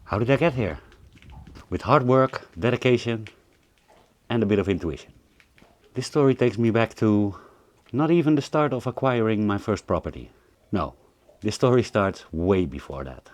How did I get here? With hard work, dedication, and a bit of intuition. This story takes me back to not even the start of acquiring my first property. No, this story starts way before that.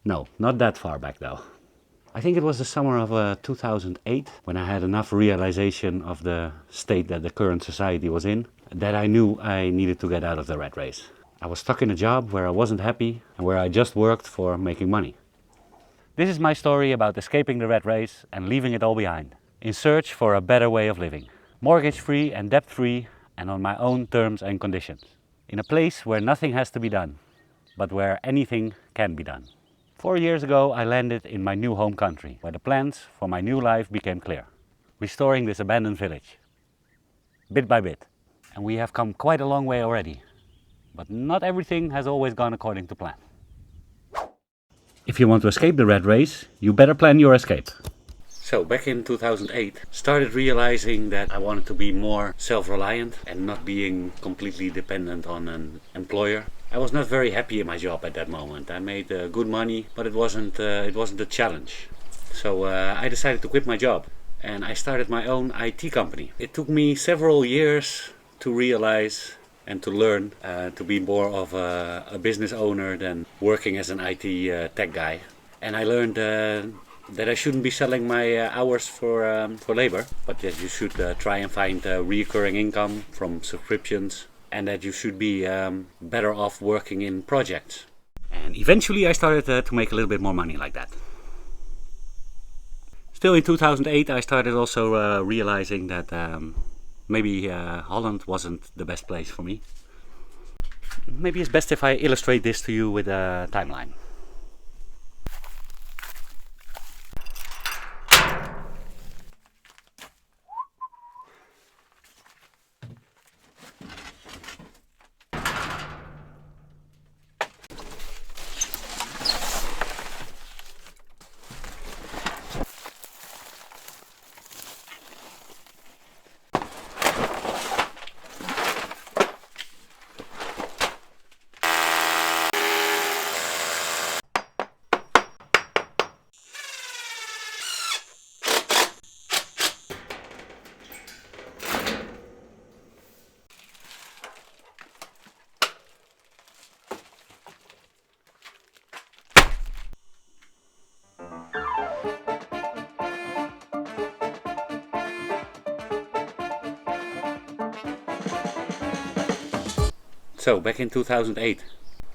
No, not that far back though. I think it was the summer of 2008 when I had enough realization of the state that the current society was in that I knew I needed to get out of the rat race. I was stuck in a job where I wasn't happy and where I just worked for making money. This is my story about escaping the rat race and leaving it all behind, in search for a better way of living. Mortgage-free and debt-free and on my own terms and conditions. In a place where nothing has to be done, but where anything can be done. 4 years ago I landed in my new home country, where the plans for my new life became clear. Restoring this abandoned village, bit by bit. And we have come quite a long way already. But not everything has always gone according to plan. If you want to escape the rat race, you better plan your escape. So back in 2008, started realizing that I wanted to be more self-reliant and not being completely dependent on an employer. I was not very happy in my job at that moment. I made good money, but it wasn't a challenge. So I decided to quit my job and I started my own IT company. It took me several years to realize and to learn to be more of a business owner than working as an IT tech guy. And I learned that I shouldn't be selling my hours for labor, but that you should try and find recurring income from subscriptions, and that you should be better off working in projects. And eventually I started to make a little bit more money like that. Still in 2008 I started also realizing that maybe Holland wasn't the best place for me. Maybe it's best if I illustrate this to you with a timeline. So back in 2008,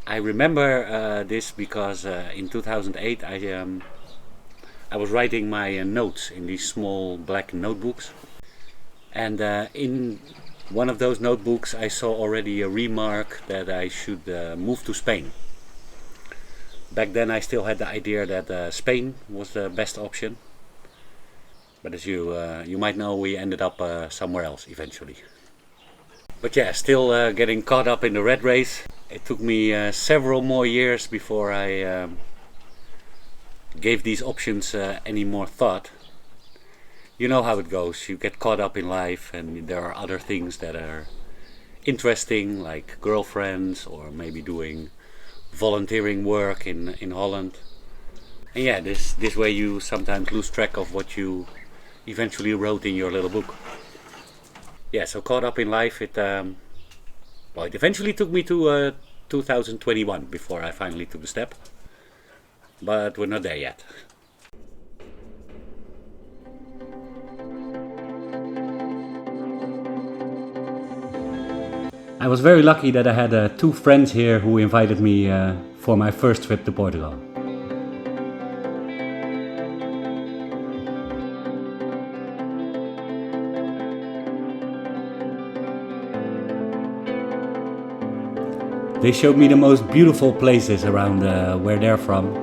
I remember this because in 2008 I was writing my notes in these small black notebooks, and in one of those notebooks I saw already a remark that I should move to Spain. Back then I still had the idea that Spain was the best option, but as you might know, we ended up somewhere else eventually. But yeah, still getting caught up in the rat race. It took me several more years before I gave these options any more thought. You know how it goes. You get caught up in life and there are other things that are interesting, like girlfriends or maybe doing volunteering work in Holland. And yeah, this way you sometimes lose track of what you eventually wrote in your little book. Yeah, so caught up in life, it eventually took me to 2021 before I finally took the step. But we're not there yet. I was very lucky that I had 2 friends here who invited me for my first trip to Portugal. They showed me the most beautiful places around where they're from.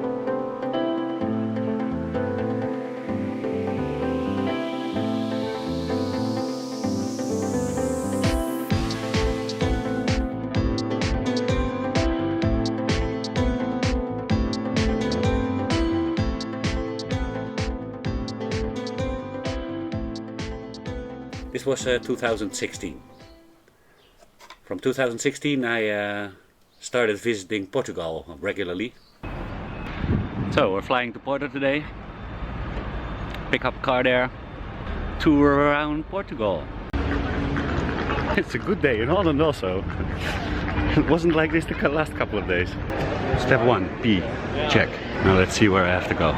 This was 2016. From 2016 I started visiting Portugal regularly. So we're flying to Porto today, pick up a car there, tour around Portugal. It's a good day in Holland also. It wasn't like this the last couple of days. Step 1, P, check. Now let's see where I have to go.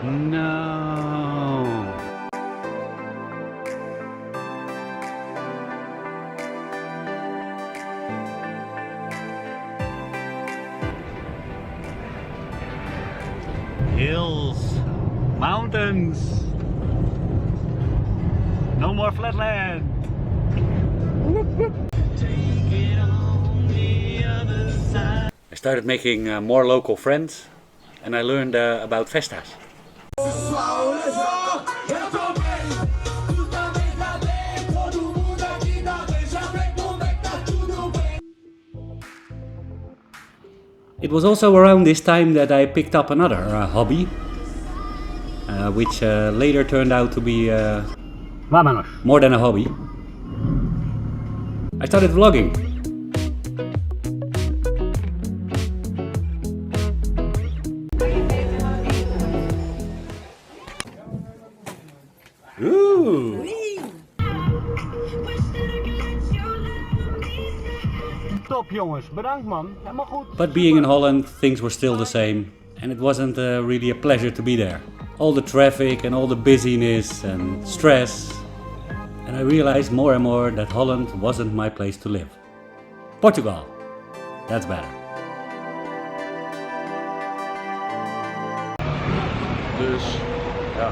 No. Hills, mountains, no more flatland. I started making more local friends, and I learned about festas. It was also around this time that I picked up another hobby, which later turned out to be more than a hobby. I started vlogging. Ooh. Top jongens, bedankt man, helemaal goed. But being in Holland, things were still the same, and it wasn't really a pleasure to be there. All the traffic and all the busyness and stress, and I realized more and more that Holland wasn't my place to live. Portugal, that's better. Dus, ja.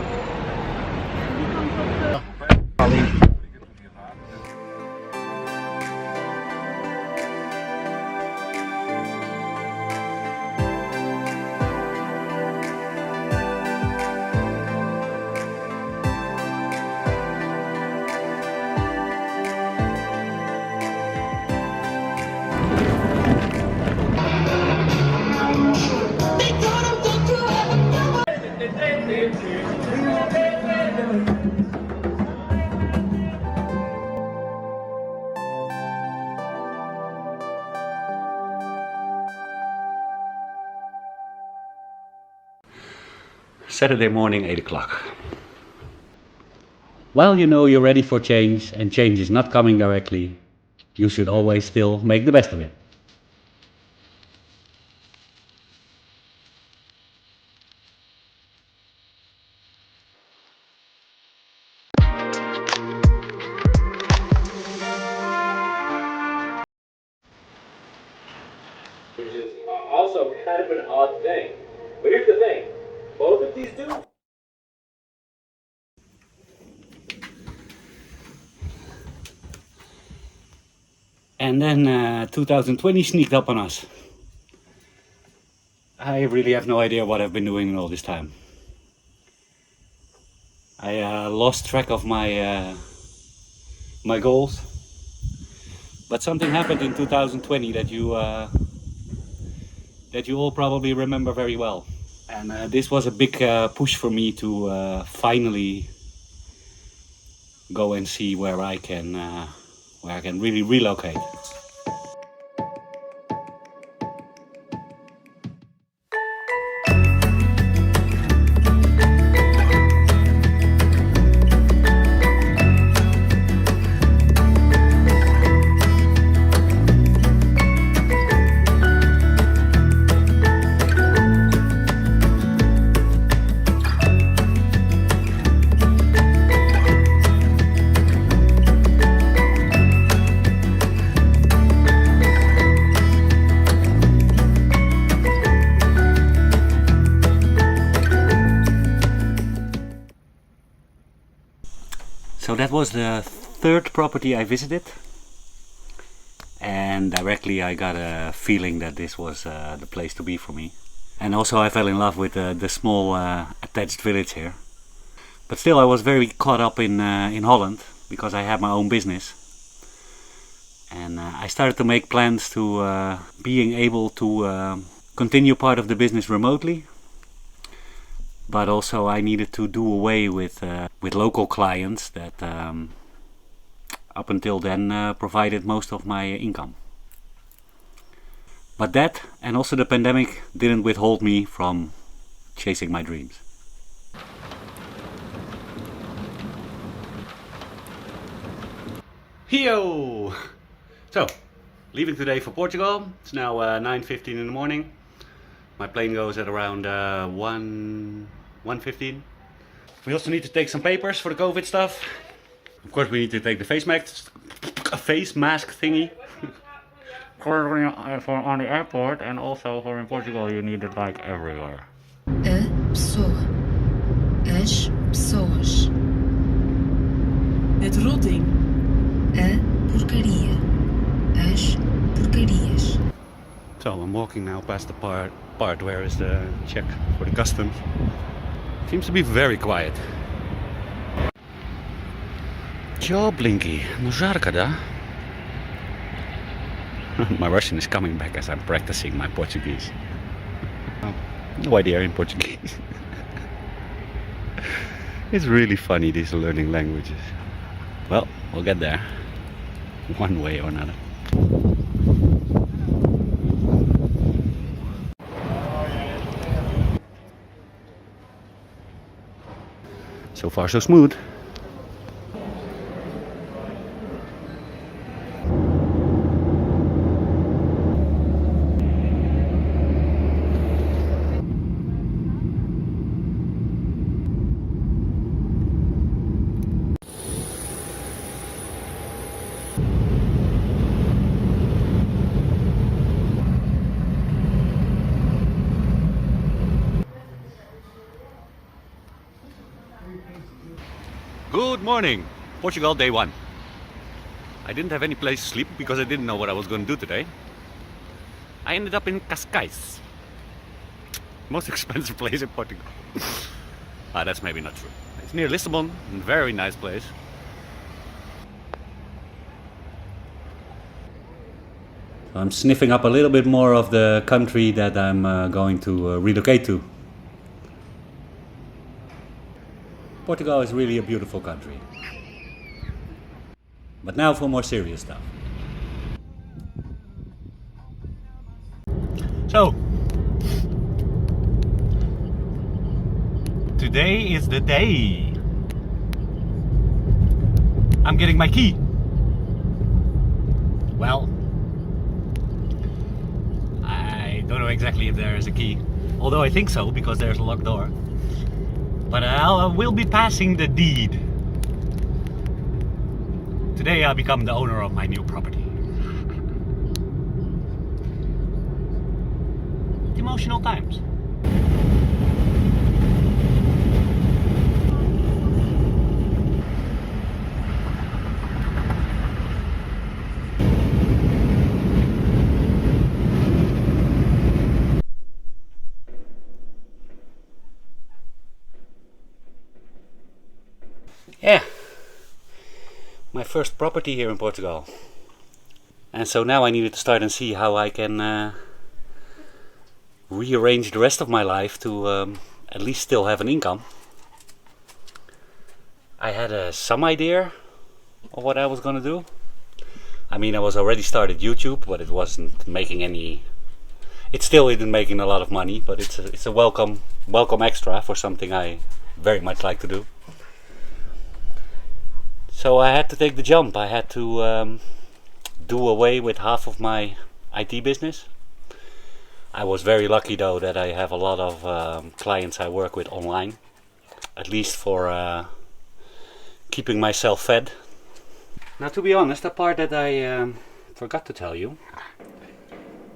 Saturday morning, 8 o'clock. While you know you're ready for change and change is not coming directly, you should always still make the best of it. Which is also kind of an odd thing. But here's the thing, both of these do. And then 2020 sneaked up on us. I really have no idea what I've been doing in all this time. I lost track of my my goals. But something happened in 2020 that you all probably remember very well. And this was a big push for me to finally go and see where I can really relocate. So that was the third property I visited, and directly I got a feeling that this was the place to be for me. And also I fell in love with the small attached village here. But still I was very caught up in Holland because I had my own business. And I started to make plans to being able to continue part of the business remotely but also I needed to do away with local clients that up until then provided most of my income. But that and also the pandemic didn't withhold me from chasing my dreams. Yo! So, leaving today for Portugal. It's now 9:15 in the morning. My plane goes at around 1:15. We also need to take some papers for the COVID stuff. Of course, we need to take the face mask thingy. For on the airport, and also for in Portugal you need it like everywhere. A pessoa. As pessoas. Het rotting. A porcaria. As porcarias. So I'm walking now past the part where is the check for the customs. Seems to be very quiet. Ciao Blinky, no żarka da? My Russian is coming back as I'm practicing my Portuguese. No idea in Portuguese. It's really funny, these learning languages. Well, we'll get there. One way or another. So far so smooth. Good morning! Portugal day 1. I didn't have any place to sleep because I didn't know what I was going to do today. I ended up in Cascais. Most expensive place in Portugal. That's maybe not true. It's near Lisbon, a very nice place. I'm sniffing up a little bit more of the country that I'm going to relocate to. Portugal is really a beautiful country. But now for more serious stuff. So, today is the day. I'm getting my key. Well, I don't know exactly if there is a key. Although I think so, because there's a locked door. But I will be passing the deed. Today I'll become the owner of my new property. Emotional times. Yeah, my first property here in Portugal. And so now I needed to start and see how I can rearrange the rest of my life to at least still have an income. I had some idea of what I was gonna do. I mean, I was already started YouTube, but it wasn't making any. It still isn't making a lot of money, but it's a welcome extra for something I very much like to do. So I had to take the jump. I had to do away with half of my IT business. I was very lucky though that I have a lot of clients I work with online, at least for keeping myself fed. Now, to be honest, the part that I forgot to tell you,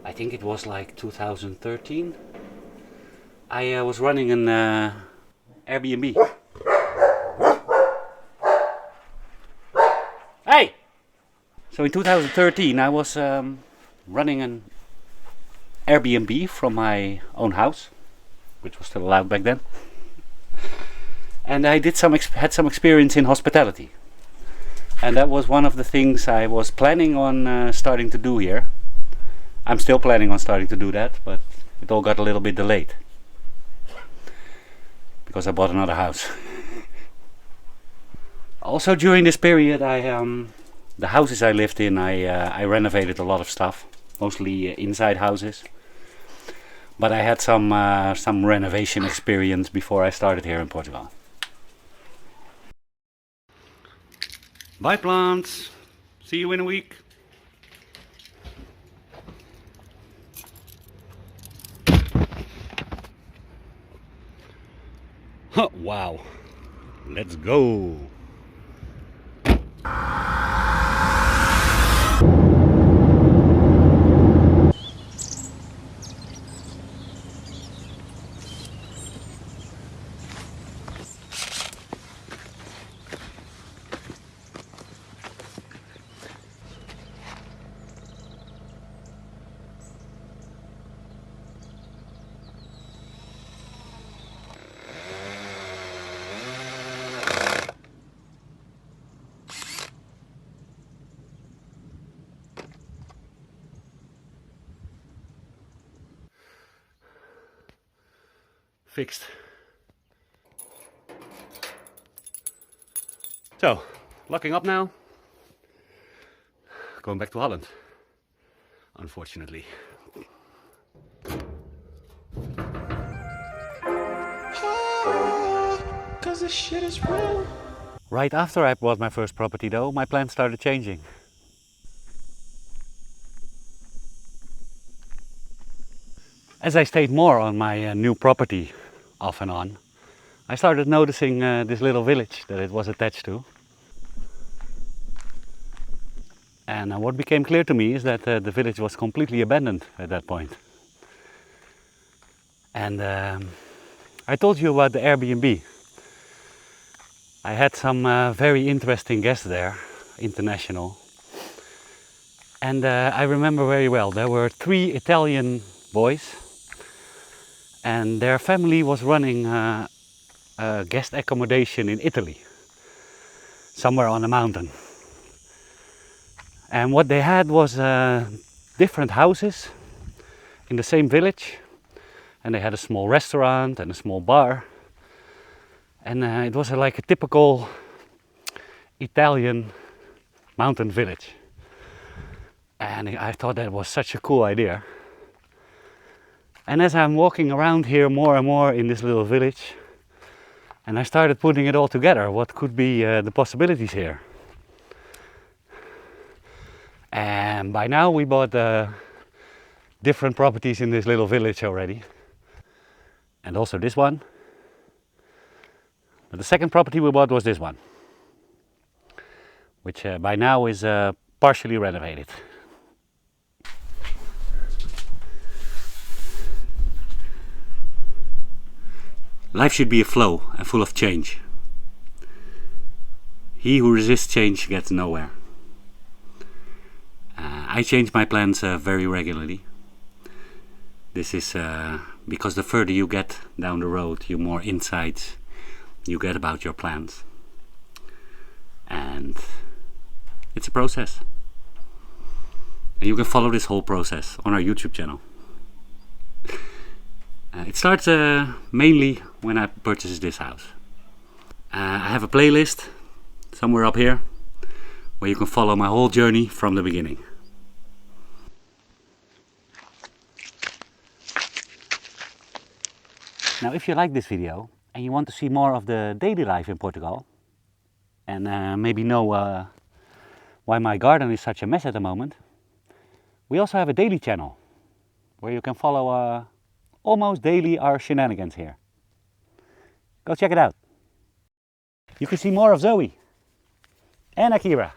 I think it was like 2013, I was running an Airbnb. Hey! So in 2013 I was running an Airbnb from my own house, which was still allowed back then. And I did had some experience in hospitality. And that was one of the things I was planning on starting to do here. I'm still planning on starting to do that, but it all got a little bit delayed. because I bought another house. Also during this period, the houses I lived in, I renovated a lot of stuff, mostly inside houses. But I had some renovation experience before I started here in Portugal. Bye plants, see you in a week. Wow, let's go. Fixed. So, locking up now. Going back to Holland, unfortunately. Cause this shit is real. Right after I bought my first property though, my plans started changing. As I stayed more on my new property off and on, I started noticing this little village that it was attached to. And what became clear to me is that the village was completely abandoned at that point. And I told you about the Airbnb. I had some very interesting guests there, international. And I remember very well, there were 3 Italian boys. And their family was running a guest accommodation in Italy, somewhere on a mountain. And what they had was different houses in the same village, and they had a small restaurant and a small bar, and it was like a typical Italian mountain village. And I thought that was such a cool idea. And as I'm walking around here more and more in this little village, and I started putting it all together, what could be the possibilities here. And by now we bought different properties in this little village already. And also this one. But the second property we bought was this one, which by now is partially renovated. Life should be a flow and full of change. He who resists change gets nowhere. I change my plans very regularly. This is because the further you get down the road, the more insights you get about your plans. And it's a process. And you can follow this whole process on our YouTube channel. It starts mainly when I purchased this house. I have a playlist somewhere up here where you can follow my whole journey from the beginning. Now if you like this video and you want to see more of the daily life in Portugal and maybe know why my garden is such a mess at the moment, we also have a daily channel where you can follow almost daily our shenanigans here. Go check it out. You can see more of Zoe and Akira.